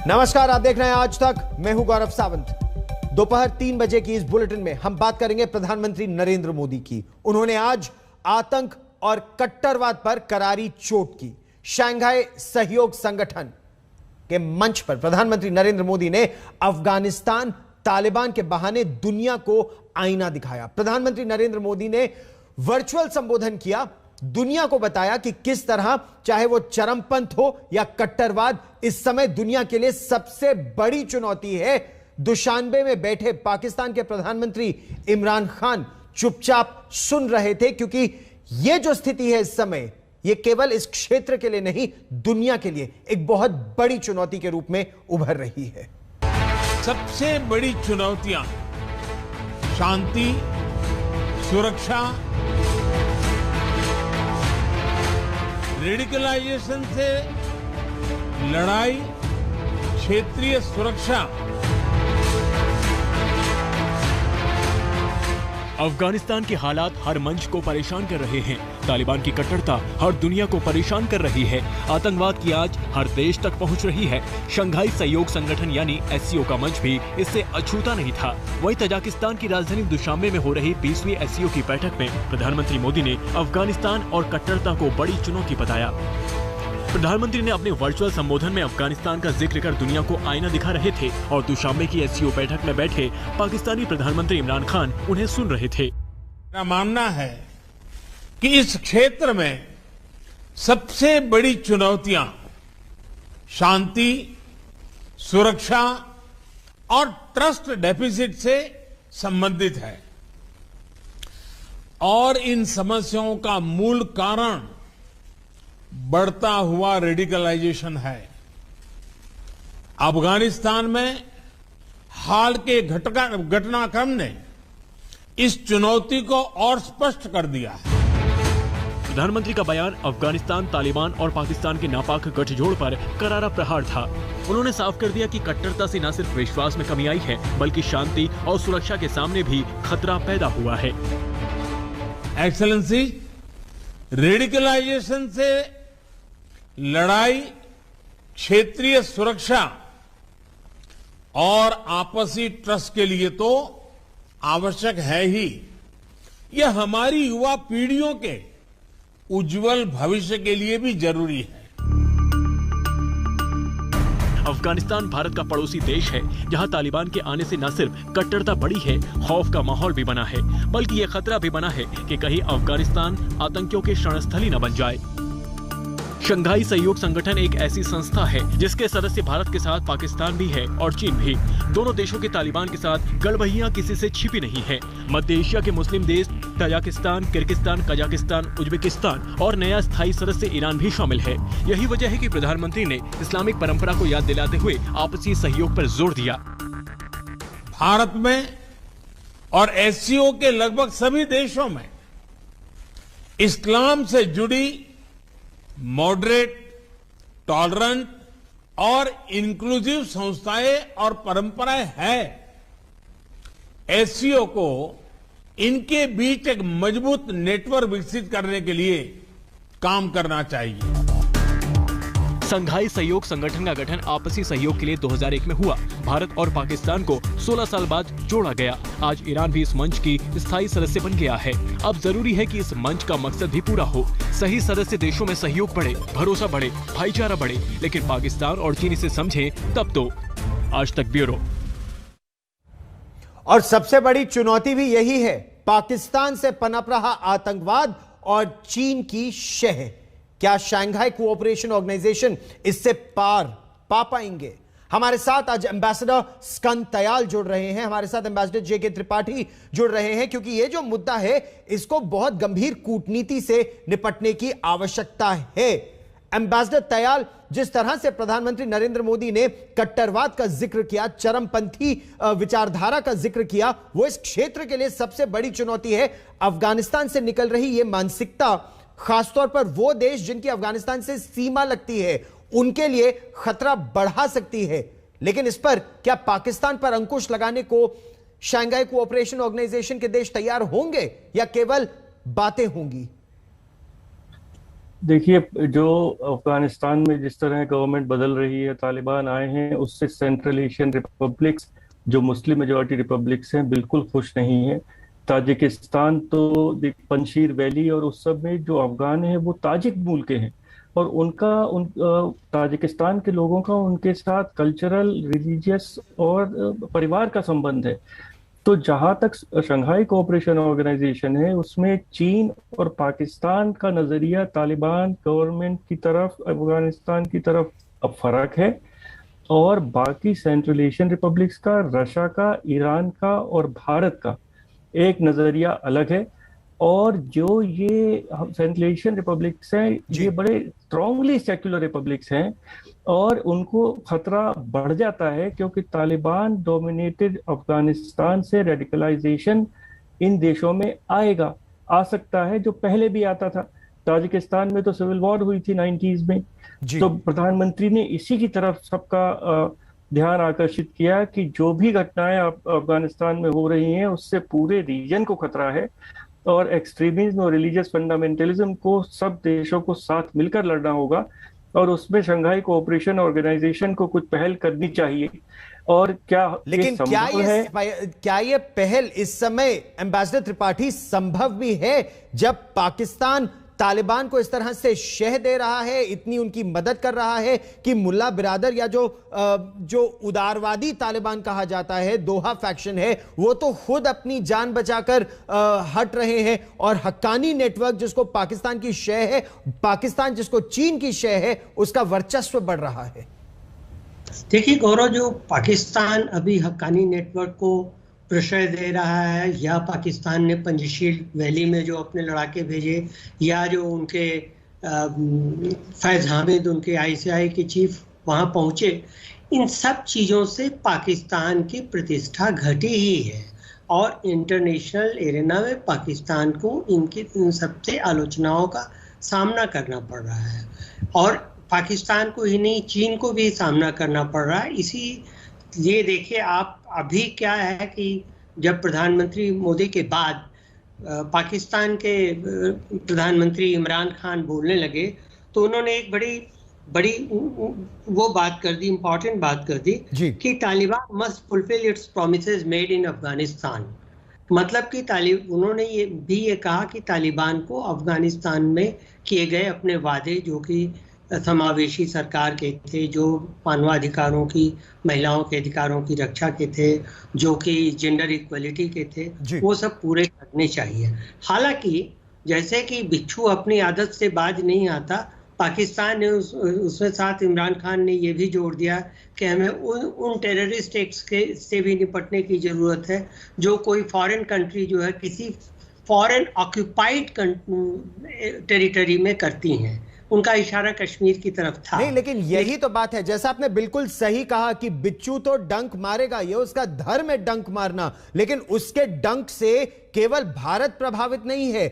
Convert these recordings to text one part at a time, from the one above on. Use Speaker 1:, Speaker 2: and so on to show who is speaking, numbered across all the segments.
Speaker 1: नमस्कार, आप देख रहे हैं आज तक। मैं हूं गौरव सावंत। दोपहर 3 बजे की इस बुलेटिन में हम बात करेंगे प्रधानमंत्री नरेंद्र मोदी की। उन्होंने आज आतंक और कट्टरवाद पर करारी चोट की। शंघाई सहयोग संगठन के मंच पर प्रधानमंत्री नरेंद्र मोदी ने अफगानिस्तान तालिबान के बहाने दुनिया को आईना दिखाया। प्रधानमंत्री नरेंद्र मोदी ने वर्चुअल संबोधन किया, दुनिया को बताया कि किस तरह चाहे वो चरमपंथ हो या कट्टरवाद, इस समय दुनिया के लिए सबसे बड़ी चुनौती है। दुशानबे में बैठे पाकिस्तान के प्रधानमंत्री इमरान खान चुपचाप सुन रहे थे, क्योंकि यह जो स्थिति है इस समय, यह केवल इस क्षेत्र के लिए नहीं, दुनिया के लिए एक बहुत बड़ी चुनौती के रूप में उभर रही है।
Speaker 2: सबसे बड़ी चुनौतियां शांति, सुरक्षा, रेडिकलाइजेशन से लड़ाई, क्षेत्रीय सुरक्षा।
Speaker 3: अफगानिस्तान के हालात हर मंच को परेशान कर रहे हैं। तालिबान की कट्टरता हर दुनिया को परेशान कर रही है। आतंकवाद की आंच हर देश तक पहुंच रही है। शंघाई सहयोग संगठन यानी एससीओ का मंच भी इससे अछूता नहीं था। वहीं तजाकिस्तान की राजधानी दुशांबे में हो रही 20वीं एससीओ की बैठक में प्रधानमंत्री मोदी ने अफगानिस्तान और कट्टरता को बड़ी चुनौती बताया। प्रधानमंत्री ने अपने वर्चुअल संबोधन में अफगानिस्तान का जिक्र कर दुनिया को आईना दिखा रहे थे और दुशांबे की एससीओ बैठक में बैठे पाकिस्तानी प्रधानमंत्री इमरान खान उन्हें सुन रहे थे।
Speaker 2: मेरा मानना है कि इस क्षेत्र में सबसे बड़ी चुनौतियां शांति, सुरक्षा और ट्रस्ट डेफिसिट से संबंधित है, और इन समस्याओं का मूल कारण बढ़ता हुआ रेडिकलाइजेशन है। अफगानिस्तान में हाल के घटनाक्रम ने इस चुनौती को और स्पष्ट कर दिया है।
Speaker 3: प्रधानमंत्री का बयान अफगानिस्तान, तालिबान और पाकिस्तान के नापाक गठजोड़ पर करारा प्रहार था। उन्होंने साफ कर दिया कि कट्टरता से न सिर्फ विश्वास में कमी आई है, बल्कि शांति और सुरक्षा के सामने भी खतरा पैदा हुआ है।
Speaker 2: एक्सेलेंसी, रेडिकलाइजेशन से लड़ाई, क्षेत्रीय सुरक्षा और आपसी ट्रस्ट के लिए तो आवश्यक है ही। यह हमारी युवा पीढ़ियों के उज्जवल भविष्य के लिए भी जरूरी है।
Speaker 3: अफगानिस्तान भारत का पड़ोसी देश है, जहां तालिबान के आने से न सिर्फ कट्टरता बढ़ी है, खौफ का माहौल भी बना है, बल्कि ये खतरा भी बना है कि कहीं अफगानिस्तान आतंकियों के शरणस्थली न बन जाए। शंघाई सहयोग संगठन एक ऐसी संस्था है जिसके सदस्य भारत के साथ पाकिस्तान भी है और चीन भी। दोनों देशों के तालिबान के साथ गड़बड़ियां किसी से छिपी नहीं है। मध्य एशिया के मुस्लिम देश तजाकिस्तान, किर्गिस्तान, कजाकिस्तान, उज्बेकिस्तान और नया स्थायी सदस्य ईरान भी शामिल है। यही वजह है कि प्रधानमंत्री ने इस्लामिक परंपरा को याद दिलाते हुए आपसी सहयोग पर जोर दिया।
Speaker 2: भारत में और एससीओ के लगभग सभी देशों में इस्लाम से जुड़ी मॉडरेट, टॉलरेंट और इंक्लूसिव संस्थाएं और परंपराएं हैं। एससीओ को इनके बीच एक मजबूत नेटवर्क विकसित करने के लिए काम करना चाहिए।
Speaker 3: शंघाई सहयोग संगठन का गठन आपसी सहयोग के लिए 2001 में हुआ। भारत और पाकिस्तान को 16 साल बाद जोड़ा गया। आज ईरान भी इस मंच की स्थायी सदस्य बन गया है। अब जरूरी है कि इस मंच का मकसद भी पूरा हो। सही सदस्य देशों में सहयोग बढ़े, भरोसा बढ़े, भाईचारा बढ़े, लेकिन पाकिस्तान और चीन इसे समझे तब तो। आज तक ब्यूरो।
Speaker 1: और सबसे बड़ी चुनौती भी यही है, पाकिस्तान से पनप रहा आतंकवाद और चीन की शह। क्या शंघाई कोऑपरेशन ऑर्गेनाइजेशन इससे पार पा पाएंगे? हमारे साथ आज एम्बेसडर स्कंद तयाल जुड़ रहे हैं, हमारे साथ एम्बेसडर जेके त्रिपाठी जुड़ रहे हैं, क्योंकि यह जो मुद्दा है इसको बहुत गंभीर कूटनीति से निपटने की आवश्यकता है। एम्बेसडर तयाल, जिस तरह से प्रधानमंत्री नरेंद्र मोदी ने कट्टरवाद का जिक्र किया, चरमपंथी विचारधारा का जिक्र किया, वो इस क्षेत्र के लिए सबसे बड़ी चुनौती है। अफगानिस्तान से निकल रही यह मानसिकता, खासतौर पर वो देश जिनकी अफगानिस्तान से सीमा लगती है, उनके लिए खतरा बढ़ा सकती है। लेकिन इस पर क्या पाकिस्तान पर अंकुश लगाने को शंघाई कोऑपरेशन ऑर्गेनाइजेशन के देश तैयार होंगे या केवल बातें होंगी?
Speaker 4: देखिए, जो अफगानिस्तान में जिस तरह गवर्नमेंट बदल रही है, तालिबान आए हैं, उससे सेंट्रल एशियन रिपब्लिक्स जो मुस्लिम मेजॉरिटी रिपब्लिक्स हैं बिल्कुल खुश नहीं है। ताजिकिस्तान तो पंशीर वैली और उस सब में जो अफगान हैं वो ताजिक मूल के हैं, और ताजिकिस्तान के लोगों का उनके साथ कल्चरल, रिलीजियस और परिवार का संबंध है। तो जहां तक शंघाई कोऑपरेशन ऑर्गेनाइजेशन है, उसमें चीन और पाकिस्तान का नजरिया तालिबान गवर्नमेंट की तरफ, अफगानिस्तान की तरफ अब फर्क है, और बाकी सेंट्रल एशियन रिपब्लिक्स का, रशिया का, ईरान का और भारत का एक नजरिया अलग है। और जो ये सेंट्रल एशियन रिपब्लिक्स हैं, ये बड़े स्ट्रांगली सेक्युलर रिपब्लिक्स हैं, और उनको खतरा बढ़ जाता है क्योंकि तालिबान डोमिनेटेड अफगानिस्तान से रेडिकलाइजेशन इन देशों में आ सकता है, जो पहले भी आता था। ताजिकिस्तान में तो सिविल वॉर हुई थी 90s में। तो प्रधानमंत्री ने इसी की तरफ सबका ध्यान आकर्षित किया कि जो भी घटनाएं अफगानिस्तान में हो रही हैं उससे पूरे रीजन को खतरा है, और एक्सट्रीमिज्म और रिलीजियस फंडामेंटलिज्म को सब देशों को साथ मिलकर लड़ना होगा, और उसमें शंघाई कोऑपरेशन ऑर्गेनाइजेशन को कुछ पहल करनी चाहिए। और
Speaker 1: लेकिन क्या ये पहल इस समय एम्बेसडर त्रिपाठी संभव भी है, जब पाकिस्तान तालिबान को इस तरह से शह दे रहा है, इतनी उनकी मदद कर रहा है कि मुल्ला बिरादर या जो उदारवादी तालिबान कहा जाता है, दोहा फैक्शन है, वो तो खुद अपनी जान बचाकर हट रहे हैं, और हक्कानी नेटवर्क जिसको पाकिस्तान की शह है, पाकिस्तान जिसको चीन की शह है, उसका वर्चस्व बढ़ रहा है।
Speaker 5: देखिए गौरव, जो पाकिस्तान अभी हक्कानी नेटवर्क को प्रश्रय दे रहा है, या पाकिस्तान ने पंजशीर वैली में जो अपने लड़ाके भेजे, या जो उनके फैज़ हामिद, उनके ICI के चीफ वहाँ पहुँचे, इन सब चीज़ों से पाकिस्तान की प्रतिष्ठा घटी ही है, और इंटरनेशनल एरेना में पाकिस्तान को इन सबसे आलोचनाओं का सामना करना पड़ रहा है, और पाकिस्तान को ही नहीं, चीन को भी सामना करना पड़ रहा है। ये देखिए आप, अभी क्या है कि जब प्रधानमंत्री मोदी के बाद पाकिस्तान के प्रधानमंत्री इमरान खान बोलने लगे, तो उन्होंने एक बड़ी वो बात कर दी, इंपॉर्टेंट बात कर दी कि Taliban must fulfil it's promises made in Afghanistan. मतलब कि उन्होंने ये कहा कि तालिबान को अफगानिस्तान में किए गए अपने वादे, जो कि समावेशी सरकार के थे, जो मानवाधिकारों की, महिलाओं के अधिकारों की रक्षा के थे, जो कि जेंडर इक्वलिटी के थे, वो सब पूरे करने चाहिए। हालांकि जैसे कि बिच्छू अपनी आदत से बाज नहीं आता, पाकिस्तान ने उसमें साथ इमरान खान ने ये भी जोड़ दिया कि हमें उन टेररिस्ट एक्ट्स से भी निपटने की ज़रूरत है जो कोई फॉरेन कंट्री जो है किसी फॉरेन ऑक्यूपाइड टेरिटरी में करती हैं। उनका इशारा कश्मीर की तरफ था।
Speaker 1: नहीं, लेकिन यही तो बात है, जैसा आपने बिल्कुल सही कहा कि बिच्छू तो डंक मारेगा, ये उसका धर्म है डंक मारना, लेकिन उसके डंक से केवल भारत प्रभावित नहीं है।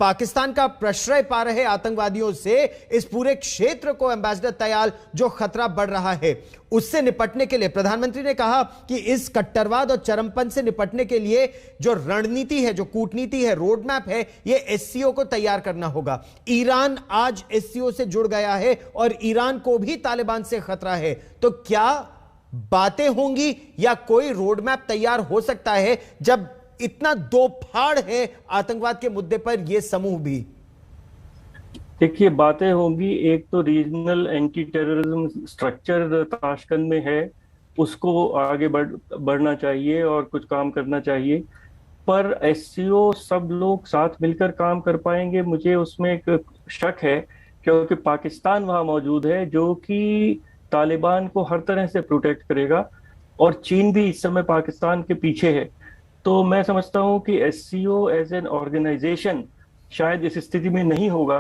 Speaker 1: पाकिस्तान का प्रश्रय पा रहे आतंकवादियों से इस पूरे क्षेत्र को, एम्बेसडर तयाल, जो खतरा बढ़ रहा है, उससे निपटने के लिए प्रधानमंत्री ने कहा कि इस कट्टरवाद और चरमपंथ से निपटने के लिए जो रणनीति है, जो कूटनीति है, रोड मैप है, ये SCO को तैयार करना होगा। ईरान आज SCO से जुड़ गया है और ईरान को भी तालिबान से खतरा है। तो क्या बातें होंगी या कोई रोड मैप तैयार हो सकता है जब इतना दो फाड़ है आतंकवाद के मुद्दे पर यह समूह भी?
Speaker 4: देखिए, बातें होंगी। एक तो regional anti terrorism structure Tashkent में है, उसको आगे बढ़ना चाहिए और कुछ काम करना चाहिए। पर SCO सब लोग साथ मिलकर काम कर पाएंगे, मुझे उसमें एक शक है, क्योंकि पाकिस्तान वहाँ मौजूद है जो कि तालिबान को हर तरह से प्रोटेक्ट करेगा, और चीन भी इस समय पाकिस्तान के पीछे है। तो मैं समझता हूँ कि SCO एज एन ऑर्गेनाइजेशन शायद इस स्थिति में नहीं होगा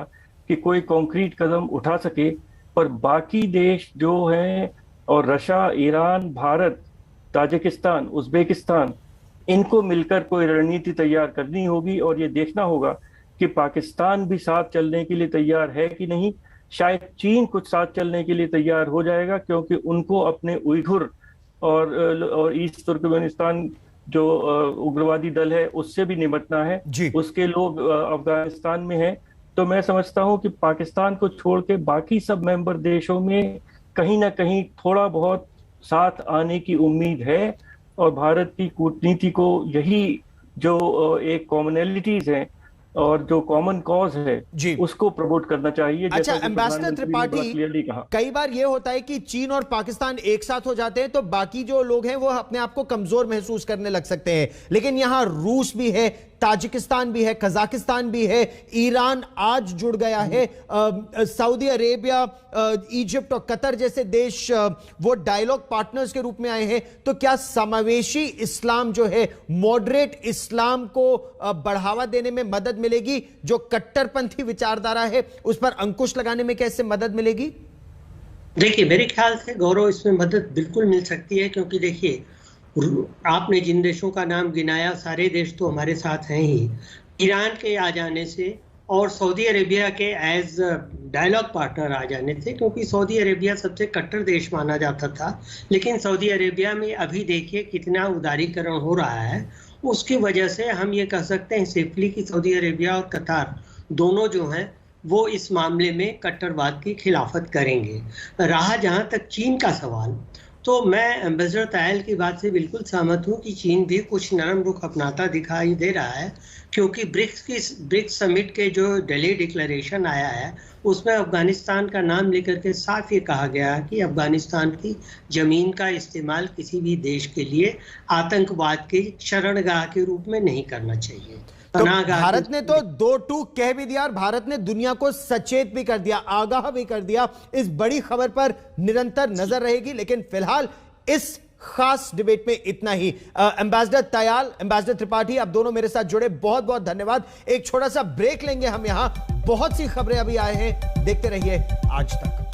Speaker 4: कि कोई कॉन्क्रीट कदम उठा सके, पर बाकी देश जो हैं, और Russia, Iran, Bharat, Tajikistan, Uzbekistan, इनको मिलकर कोई रणनीति तैयार करनी होगी, और ये देखना होगा कि पाकिस्तान भी साथ चलने के लिए तैयार है कि नहीं। शायद चीन कुछ साथ चलने के लिए तैयार हो जाएगा, क्योंकि उनको अपने उइघुर और ईस्ट तुर्कमेनिस्तान जो उग्रवादी दल है उससे भी निपटना है। उसके लोग अफगानिस्तान में हैं, तो मैं समझता हूं कि पाकिस्तान को छोड़ के बाकी सब मेंबर देशों में कहीं ना कहीं थोड़ा बहुत साथ आने की उम्मीद है, और भारत की कूटनीति को यही जो एक कॉमनैलिटीज हैं और जो कॉमन कॉज है उसको प्रमोट करना चाहिए।
Speaker 1: अच्छा, एम्बेसडर त्रिपाठी, कई बार ये होता है कि चीन और पाकिस्तान एक साथ हो जाते हैं तो बाकी जो लोग हैं वो अपने आप को कमजोर महसूस करने लग सकते हैं, लेकिन यहां रूस भी है, ताजिकिस्तान भी है, कजाकिस्तान भी है, ईरान आज जुड़ गया है, सऊदी अरेबिया, इजिप्ट और कतर जैसे देश वो डायलॉग पार्टनर्स के रूप में आए हैं। तो क्या समावेशी इस्लाम जो है, मॉडरेट इस्लाम को बढ़ावा देने में मदद मिलेगी? जो कट्टरपंथी विचारधारा है उस पर अंकुश लगाने में कैसे मदद मिलेगी?
Speaker 5: देखिए, मेरे ख्याल से गौरव इसमें मदद बिल्कुल मिल सकती है, क्योंकि देखिए आपने जिन देशों का नाम गिनाया सारे देश तो हमारे साथ हैं ही। ईरान के आ जाने से और सऊदी अरेबिया के एज डायलॉग पार्टनर आ जाने से, क्योंकि सऊदी अरेबिया सबसे कट्टर देश माना जाता था, लेकिन सऊदी अरेबिया में अभी देखिए कितना उदारीकरण हो रहा है। उसकी वजह से हम ये कह सकते हैं सेफली कि सऊदी अरेबिया और कतार दोनों जो हैं वो इस मामले में कट्टरवाद की खिलाफत करेंगे। रहा जहाँ तक चीन का सवाल, तो मैं एम्बेसडर तायल की बात से बिल्कुल सहमत हूँ कि चीन भी कुछ नरम रुख अपनाता दिखाई दे रहा है, क्योंकि ब्रिक्स समिट के जो दिल्ली डिक्लेरेशन आया है उसमें अफगानिस्तान का नाम लेकर के साफ ये कहा गया है कि अफगानिस्तान की जमीन का इस्तेमाल किसी भी देश के लिए आतंकवाद के शरणगाह के रूप में नहीं करना चाहिए।
Speaker 1: तो भारत ने तो 2 टूक कह भी दिया और भारत ने दुनिया को सचेत भी कर दिया, आगाह भी कर दिया। इस बड़ी खबर पर निरंतर नजर रहेगी, लेकिन फिलहाल इस खास डिबेट में इतना ही। एम्बेसडर तयाल, एम्बेसडर त्रिपाठी, आप दोनों मेरे साथ जुड़े, बहुत बहुत धन्यवाद। एक छोटा सा ब्रेक लेंगे हम, यहां बहुत सी खबरें अभी आए हैं, देखते रहिए आज तक।